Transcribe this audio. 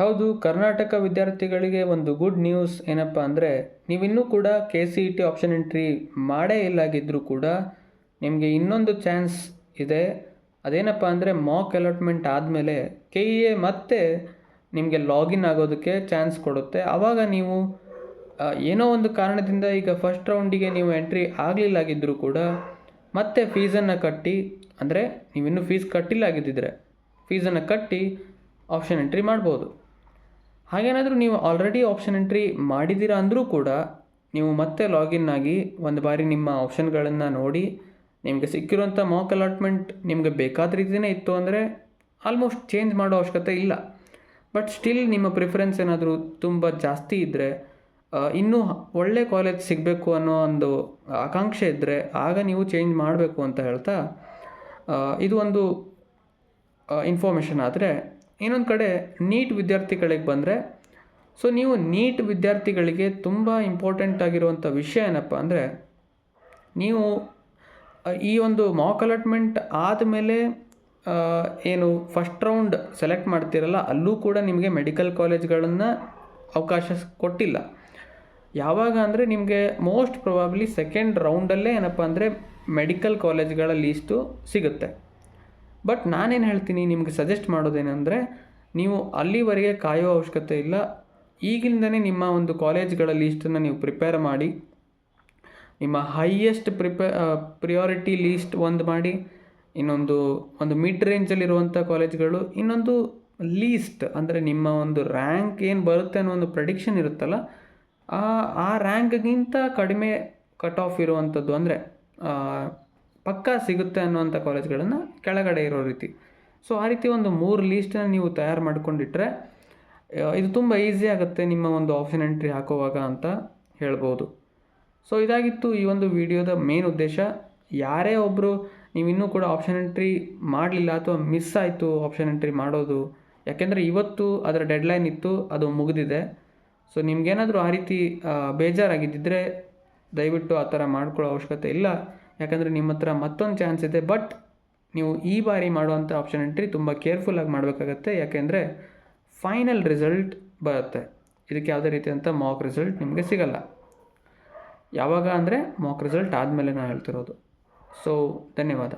ಹೌದು, ಕರ್ನಾಟಕ ವಿದ್ಯಾರ್ಥಿಗಳಿಗೆ ಒಂದು ಗುಡ್ ನ್ಯೂಸ್ ಏನಪ್ಪ ಅಂದರೆ, ನೀವಿನ್ನೂ ಕೂಡ KCET ಆಪ್ಷನ್ ಎಂಟ್ರಿ ಮಾಡೇ ಇಲ್ಲಾಗಿದ್ದರೂ ಕೂಡ ನಿಮಗೆ ಇನ್ನೊಂದು ಚಾನ್ಸ್ ಇದೆ. ಅದೇನಪ್ಪ ಅಂದರೆ, ಮಾಕ್ ಅಲಾಟ್ಮೆಂಟ್ ಆದಮೇಲೆ KEA ಮತ್ತೆ ನಿಮಗೆ ಲಾಗಿನ್ ಆಗೋದಕ್ಕೆ ಚಾನ್ಸ್ ಕೊಡುತ್ತೆ. ಆವಾಗ ನೀವು ಏನೋ ಒಂದು ಕಾರಣದಿಂದ ಈಗ ಫಸ್ಟ್ ರೌಂಡಿಗೆ ನೀವು ಎಂಟ್ರಿ ಆಗಲಿಲ್ಲಾಗಿದ್ದರೂ ಕೂಡ ಮತ್ತೆ ಫೀಸನ್ನು ಕಟ್ಟಿ, ಅಂದರೆ ನೀವಿನ್ನೂ ಫೀಸ್ ಕಟ್ಟಿಲ್ಲಾಗಿದ್ದಿದ್ರೆ ಫೀಸನ್ನು ಕಟ್ಟಿ ಆಪ್ಷನ್ ಎಂಟ್ರಿ ಮಾಡ್ಬೋದು. ಹಾಗೇನಾದರೂ ನೀವು ಆಲ್ರೆಡಿ ಆಪ್ಷನ್ ಎಂಟ್ರಿ ಮಾಡಿದ್ದೀರಾ ಅಂದರೂ ಕೂಡ ನೀವು ಮತ್ತೆ ಲಾಗಿನ್ ಆಗಿ ಒಂದು ಬಾರಿ ನಿಮ್ಮ ಆಪ್ಷನ್ಗಳನ್ನು ನೋಡಿ, ನಿಮಗೆ ಸಿಕ್ಕಿರುವಂಥ ಮಾಕ್ ಅಲಾಟ್ಮೆಂಟ್ ನಿಮಗೆ ಬೇಕಾದ ರೀತಿಯೇ ಇತ್ತು ಅಂದರೆ ಆಲ್ಮೋಸ್ಟ್ ಚೇಂಜ್ ಮಾಡೋ ಅವಶ್ಯಕತೆ ಇಲ್ಲ. ಬಟ್ ಸ್ಟಿಲ್ ನಿಮ್ಮ ಪ್ರಿಫರೆನ್ಸ್ ಏನಾದರೂ ತುಂಬ ಜಾಸ್ತಿ ಇದ್ದರೆ, ಇನ್ನೂ ಒಳ್ಳೆ ಕಾಲೇಜ್ ಸಿಗಬೇಕು ಅನ್ನೋ ಒಂದು ಆಕಾಂಕ್ಷೆ ಇದ್ದರೆ ಆಗ ನೀವು ಚೇಂಜ್ ಮಾಡಬೇಕು ಅಂತ ಹೇಳ್ತಾ, ಇದು ಒಂದು ಇನ್ಫಾರ್ಮೇಷನ್. ಆದರೆ ಇನ್ನೊಂದು ಕಡೆ ನೀಟ್ ವಿದ್ಯಾರ್ಥಿಗಳಿಗೆ ಬಂದರೆ, ಸೊ ನೀವು ನೀಟ್ ವಿದ್ಯಾರ್ಥಿಗಳಿಗೆ ತುಂಬ ಇಂಪಾರ್ಟೆಂಟ್ ಆಗಿರುವಂಥ ವಿಷಯ ಏನಪ್ಪ ಅಂದರೆ, ನೀವು ಈ ಒಂದು ಮಾಕ್ ಅಲಾಟ್ಮೆಂಟ್ ಆದಮೇಲೆ ಏನು ಫಸ್ಟ್ ರೌಂಡ್ ಸೆಲೆಕ್ಟ್ ಮಾಡ್ತೀರಲ್ಲ, ಅಲ್ಲೂ ಕೂಡ ನಿಮಗೆ ಮೆಡಿಕಲ್ ಕಾಲೇಜ್ಗಳನ್ನು ಅವಕಾಶ ಕೊಟ್ಟಿಲ್ಲ. ಯಾವಾಗ ಅಂದರೆ ನಿಮಗೆ ಮೋಸ್ಟ್ ಪ್ರೊಬಾಬ್ಲಿ ಸೆಕೆಂಡ್ ರೌಂಡಲ್ಲೇ ಏನಪ್ಪ ಅಂದರೆ ಮೆಡಿಕಲ್ ಕಾಲೇಜ್ಗಳ ಲೀಸ್ಟು ಸಿಗುತ್ತೆ. ಬಟ್ ನಾನೇನು ಹೇಳ್ತೀನಿ, ನಿಮಗೆ ಸಜೆಸ್ಟ್ ಮಾಡೋದೇನೆಂದರೆ, ನೀವು ಅಲ್ಲಿವರೆಗೆ ಕಾಯೋ ಅವಶ್ಯಕತೆ ಇಲ್ಲ. ಈಗಿಂದನೇ ನಿಮ್ಮ ಒಂದು ಕಾಲೇಜ್ಗಳ ಲೀಸ್ಟನ್ನು ನೀವು ಪ್ರಿಪೇರ್ ಮಾಡಿ, ನಿಮ್ಮ ಹೈಯೆಸ್ಟ್ ಪ್ರಿಯಾರಿಟಿ ಲೀಸ್ಟ್ ಒಂದು ಮಾಡಿ, ಒಂದು ಮಿಡ್ ರೇಂಜಲ್ಲಿರುವಂಥ ಕಾಲೇಜ್ಗಳು, ಇನ್ನೊಂದು ಲೀಸ್ಟ್ ಅಂದರೆ ನಿಮ್ಮ ಒಂದು ರ್ಯಾಂಕ್ ಏನು ಬರುತ್ತೆ ಅನ್ನೋ ಒಂದು ಪ್ರೆಡಿಕ್ಷನ್ ಇರುತ್ತಲ್ಲ, ಆ ರ್ಯಾಂಕ್ಗಿಂತ ಕಡಿಮೆ ಕಟ್ ಆಫ್ ಇರುವಂಥದ್ದು, ಅಂದರೆ ಪಕ್ಕಾ ಸಿಗುತ್ತೆ ಅನ್ನುವಂಥ ಕಾಲೇಜ್ಗಳನ್ನು ಕೆಳಗಡೆ ಇರೋ ರೀತಿ. ಸೊ ಆ ರೀತಿ ಒಂದು 3 ಲೀಸ್ಟನ್ನು ನೀವು ತಯಾರು ಮಾಡಿಕೊಂಡಿಟ್ರೆ ಇದು ತುಂಬ ಈಸಿ ಆಗುತ್ತೆ ನಿಮ್ಮ ಒಂದು ಆಪ್ಷನ್ ಎಂಟ್ರಿ ಹಾಕುವಾಗ ಅಂತ ಹೇಳ್ಬೋದು. ಸೊ ಇದಾಗಿತ್ತು ಈ ಒಂದು ವಿಡಿಯೋದ ಮೇನ್ ಉದ್ದೇಶ. ಯಾರೇ ಒಬ್ಬರು ನೀವಿನ್ನೂ ಕೂಡ ಆಪ್ಷನ್ ಎಂಟ್ರಿ ಮಾಡಲಿಲ್ಲ ಅಥವಾ ಮಿಸ್ ಆಯಿತು ಆಪ್ಷನ್ ಎಂಟ್ರಿ ಮಾಡೋದು, ಯಾಕೆಂದರೆ ಇವತ್ತು ಅದರ ಡೆಡ್ಲೈನ್ ಇತ್ತು, ಅದು ಮುಗಿದಿದೆ. ಸೊ ನಿಮಗೇನಾದರೂ ಆ ರೀತಿ ಬೇಜಾರಾಗಿದ್ದಿದ್ದರೆ ದಯವಿಟ್ಟು ಆ ಥರ ಮಾಡ್ಕೊಳ್ಳೋ ಅವಶ್ಯಕತೆ ಇಲ್ಲ. ಯಾಕಂದರೆ ನಿಮ್ಮ ಹತ್ರ ಮತ್ತೊಂದು ಚಾನ್ಸ್ ಇದೆ. ಬಟ್ ನೀವು ಈ ಬಾರಿ ಮಾಡುವಂಥ ಆಪ್ಷನ್ ಎಂಟ್ರಿ ತುಂಬ ಕೇರ್ಫುಲ್ಲಾಗಿ ಮಾಡಬೇಕಾಗತ್ತೆ. ಯಾಕೆಂದರೆ ಫೈನಲ್ ರಿಸಲ್ಟ್ ಬರುತ್ತೆ, ಇದಕ್ಕೆ ಯಾವುದೇ ರೀತಿಯಂಥ ಮಾಕ್ ರಿಸಲ್ಟ್ ನಿಮಗೆ ಸಿಗಲ್ಲ. ಯಾವಾಗ ಅಂದರೆ ಮಾಕ್ ರಿಸಲ್ಟ್ ಆದಮೇಲೆ ನಾನು ಹೇಳ್ತಿರೋದು. ಸೊ ಧನ್ಯವಾದ.